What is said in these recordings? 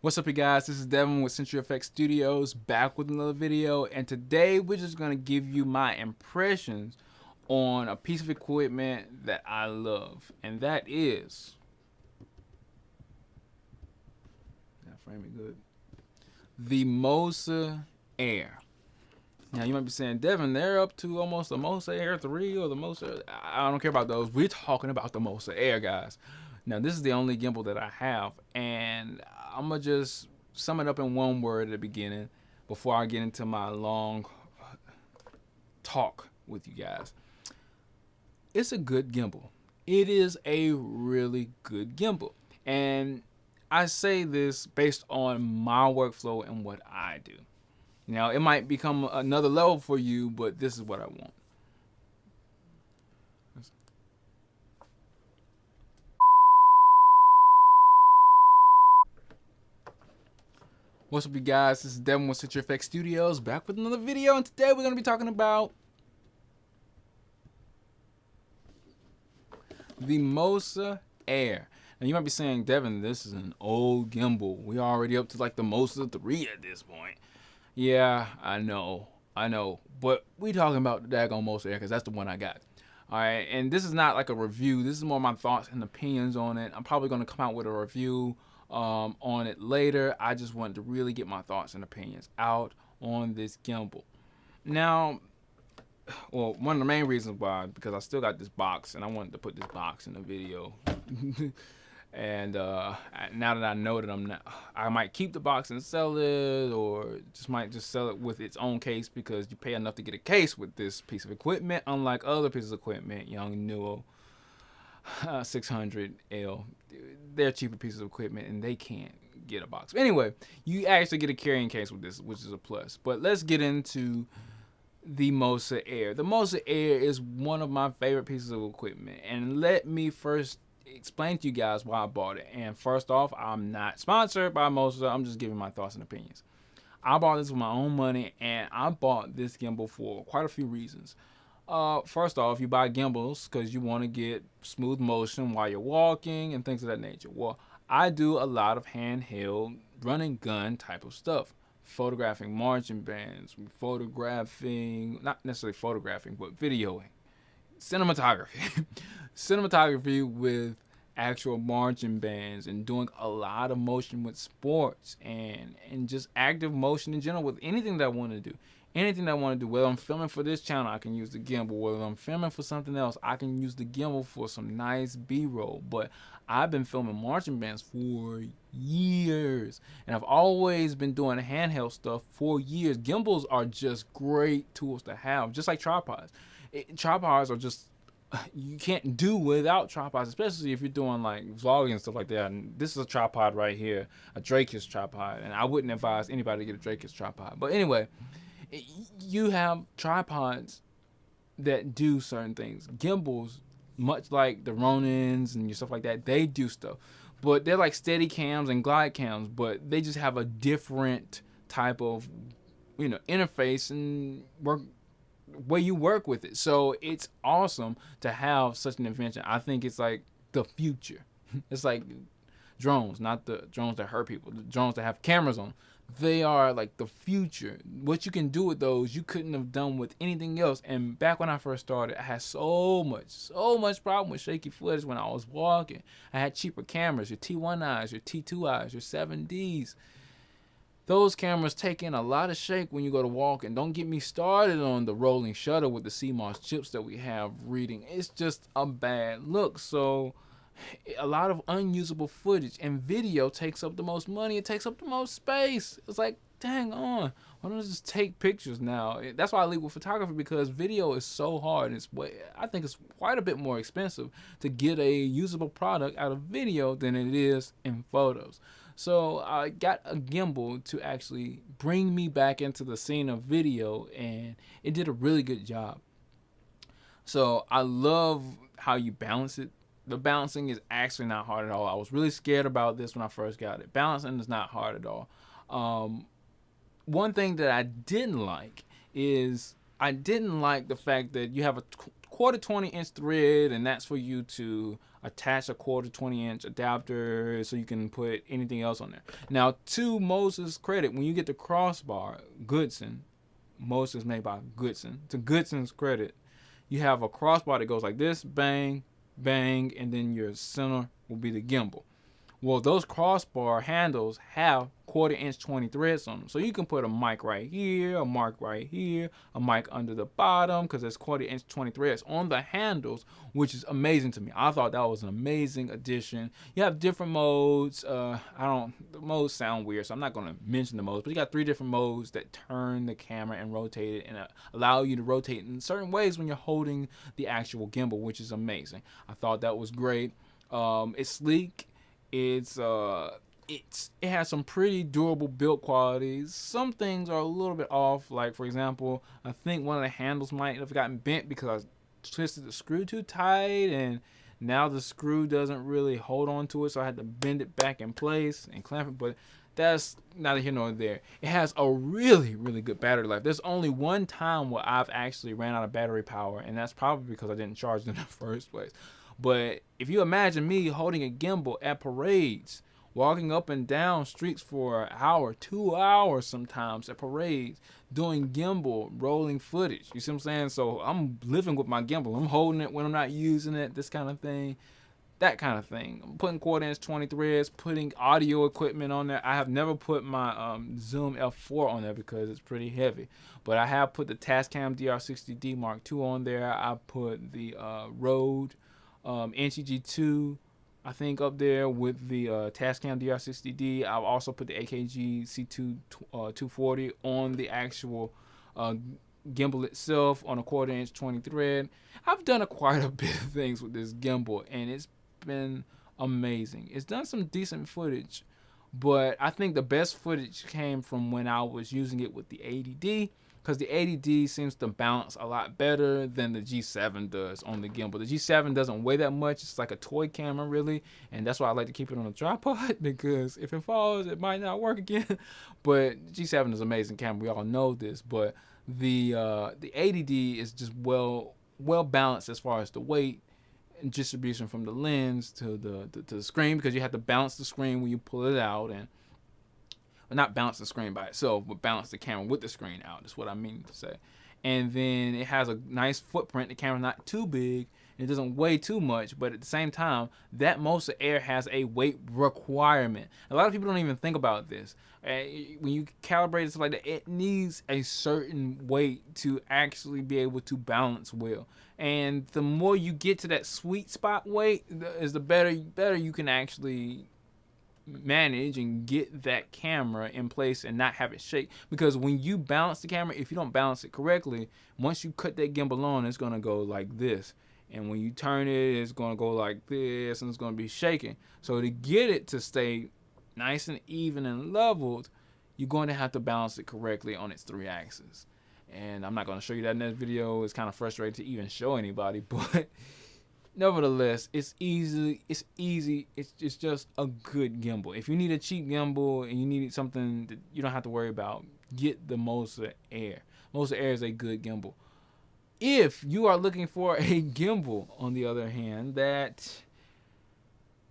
What's up, you guys? This is Devin with CFX Studios, back with another video, and today we're just going to give you my impressions on a piece of equipment that I love, and that is, frame it good, the Moza Air. Now you might be saying, Devin, they're up to almost the Moza Air 3 or the Moza. I don't care about those. We're talking about the Moza Air, guys. Now this is the only gimbal that I have, and I'm gonna just sum it up in one word at the beginning before I get into my long talk with you guys. It's a good gimbal. It is a really good gimbal, and I say this based on my workflow and what I do. Now it might become another level for you, but this is what I want. What's up, you guys? This is Devin with CFX Studios, back with another video, and today we're going to be talking about the Moza Air. Now you might be saying, Devin, this is an old gimbal. We're already up to like the Moza 3 at this point. Yeah, I know, but we talking about the daggone Moza Air because that's the one I got. All right, and this is not like a review. This is more my thoughts and opinions on it. I'm probably going to come out with a review on it later. I just wanted to really get my thoughts and opinions out on this gimbal. Now, well, one of the main reasons why, because I still got this box and I wanted to put this box in the video. And now that I know that I might keep the box and sell it, or might sell it with its own case, because you pay enough to get a case with this piece of equipment, unlike other pieces of equipment, Yongnuo 600L. They're cheaper pieces of equipment and they can't get a box. But anyway, you actually get a carrying case with this, which is a plus. But let's get into the Moza Air. The Moza Air is one of my favorite pieces of equipment, and let me first explain to you guys why I bought it. And first off, I'm not sponsored by Moza. I'm just giving my thoughts and opinions. I bought this with my own money, and I bought this gimbal for quite a few reasons. First off, you buy gimbals because you want to get smooth motion while you're walking and things of that nature. Well, I do a lot of handheld run and gun type of stuff. Photographing marching bands, not necessarily photographing, but videoing. Cinematography. Cinematography with actual marching bands, and doing a lot of motion with sports and just active motion in general with anything that I want to do. Anything that I want to do, whether I'm filming for this channel, I can use the gimbal. Whether I'm filming for something else, I can use the gimbal for some nice B-roll. But I've been filming marching bands for years, and I've always been doing handheld stuff for years. Gimbals are just great tools to have, just like tripods. Tripods are just, you can't do without tripods, especially if you're doing like vlogging and stuff like that. And this is a tripod right here, a Drake's tripod, and I wouldn't advise anybody to get a Drake's tripod. But anyway, you have tripods that do certain things. Gimbals, much like the Ronins and stuff like that, they do stuff, but they're like steady cams and glide cams, but they just have a different type of, interface and way you work with it. So it's awesome to have such an invention. I think it's like the future. It's like drones, not the drones that hurt people, the drones that have cameras on them. They are like the future. What you can do with those, you couldn't have done with anything else. And back when I first started, I had so much problem with shaky footage when I was walking. I had cheaper cameras, your T1Is, your T2Is, your 7Ds. Those cameras take in a lot of shake when you go to walk, and don't get me started on the rolling shutter with the CMOS chips that we have reading. It's just a bad look. So a lot of unusable footage, and video takes up the most money. It takes up the most space. It's like, dang on, why don't I just take pictures now? That's why I leave with photography, because video is so hard. I think it's quite a bit more expensive to get a usable product out of video than it is in photos. So I got a gimbal to actually bring me back into the scene of video, and it did a really good job. So I love how you balance it. The balancing is actually not hard at all. I was really scared about this when I first got it. Balancing is not hard at all. One thing that I didn't like is I didn't like the fact that you have a quarter 20-inch thread, and that's for you to attach a quarter 20-inch adapter so you can put anything else on there. Now, to Moza's credit, when you get the crossbar, Goodson, Moza is made by Goodson. To Goodson's credit, you have a crossbar that goes like this, bang, bang, and then your center will be the gimbal. Well, those crossbar handles have quarter-inch 20 threads on them. So you can put a mic right here, a mic right here, a mic under the bottom, because there's quarter-inch 20 threads on the handles, which is amazing to me. I thought that was an amazing addition. You have different modes. The modes sound weird, so I'm not going to mention the modes, but you got 3 different modes that turn the camera and rotate it and allow you to rotate in certain ways when you're holding the actual gimbal, which is amazing. I thought that was great. It's sleek. It has some pretty durable build qualities. Some things are a little bit off. Like, for example, I think one of the handles might have gotten bent because I twisted the screw too tight, and now the screw doesn't really hold on to it, so I had to bend it back in place and clamp it. But that's neither here nor there. It has a really, really good battery life. There's only one time where I've actually ran out of battery power, and that's probably because I didn't charge it in the first place. But if you imagine me holding a gimbal at parades, walking up and down streets for an hour, 2 hours sometimes at parades, doing gimbal, rolling footage. You see what I'm saying? So I'm living with my gimbal. I'm holding it when I'm not using it, this kind of thing, that kind of thing. I'm putting quarter-inch 20 threads, putting audio equipment on there. I have never put my Zoom F4 on there because it's pretty heavy. But I have put the Tascam DR60D Mark II on there. I put the Rode NTG2, I think, up there with the Tascam DR60D. I've also put the AKG C2 240 on the actual gimbal itself on a quarter-inch 20 thread. I've done quite a bit of things with this gimbal, and it's been amazing. It's done some decent footage, but I think the best footage came from when I was using it with the 80D, because the 80D seems to balance a lot better than the G7 does on the gimbal. The G7 doesn't weigh that much. It's like a toy camera, really, and that's why I like to keep it on a tripod, because if it falls, it might not work again. But G7 is an amazing camera. We all know this, but the 80D is just well balanced as far as the weight and distribution from the lens to the screen, because you have to balance the screen when you pull it out, and not balance the screen by itself, but balance the camera with the screen out. That's what I mean to say. And then it has a nice footprint. The camera's not too big. It doesn't weigh too much, but at the same time, that Moza Air has a weight requirement. A lot of people don't even think about this. When you calibrate it like that, it needs a certain weight to actually be able to balance well. And the more you get to that sweet spot weight, is the better you can actually manage and get that camera in place and not have it shake. Because when you balance the camera, if you don't balance it correctly, once you cut that gimbal on, it's going to go like this, and when you turn it, it's going to go like this, and it's going to be shaking. So to get it to stay nice and even and leveled, you're going to have to balance it correctly on its 3 axes. And I'm not going to show you that in this video. It's kind of frustrating to even show anybody, but nevertheless, it's easy. It's just a good gimbal. If you need a cheap gimbal and you need something that you don't have to worry about, get the Moza Air. Moza Air is a good gimbal. If you are looking for a gimbal, on the other hand, that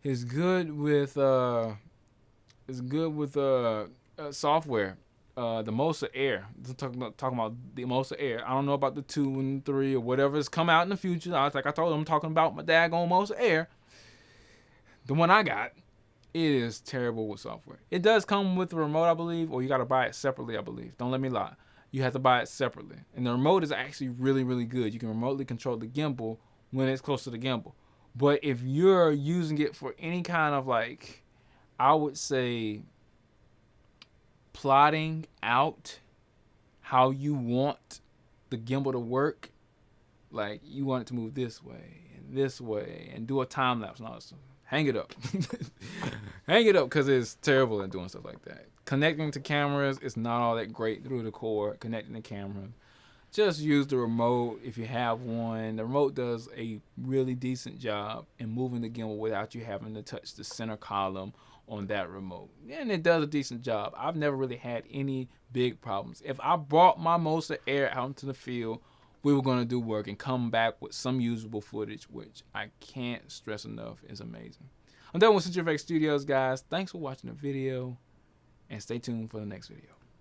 is good with software, the Moza Air. Talking about the Moza Air. I don't know about the 2 and 3 or whatever's come out in the future. Like I told them, I'm talking about my daggone Moza Air. The one I got, it is terrible with software. It does come with a remote, I believe, or you got to buy it separately, I believe. Don't let me lie. You have to buy it separately. And the remote is actually really, really good. You can remotely control the gimbal when it's close to the gimbal. But if you're using it for any kind of, like, I would say, plotting out how you want the gimbal to work, like you want it to move this way and do a time lapse and all that stuff, hang it up. Hang it up, because it's terrible at doing stuff like that. Connecting to cameras is not all that great through the cord. Connecting to cameras, just use the remote if you have one. The remote does a really decent job in moving the gimbal without you having to touch the center column on that remote, and it does a decent job. I've never really had any big problems. If I brought my Moza Air out into the field, we were going to do work and come back with some usable footage, which I can't stress enough is amazing. I'm done with CFX Studios, guys. Thanks for watching the video, and stay tuned for the next video.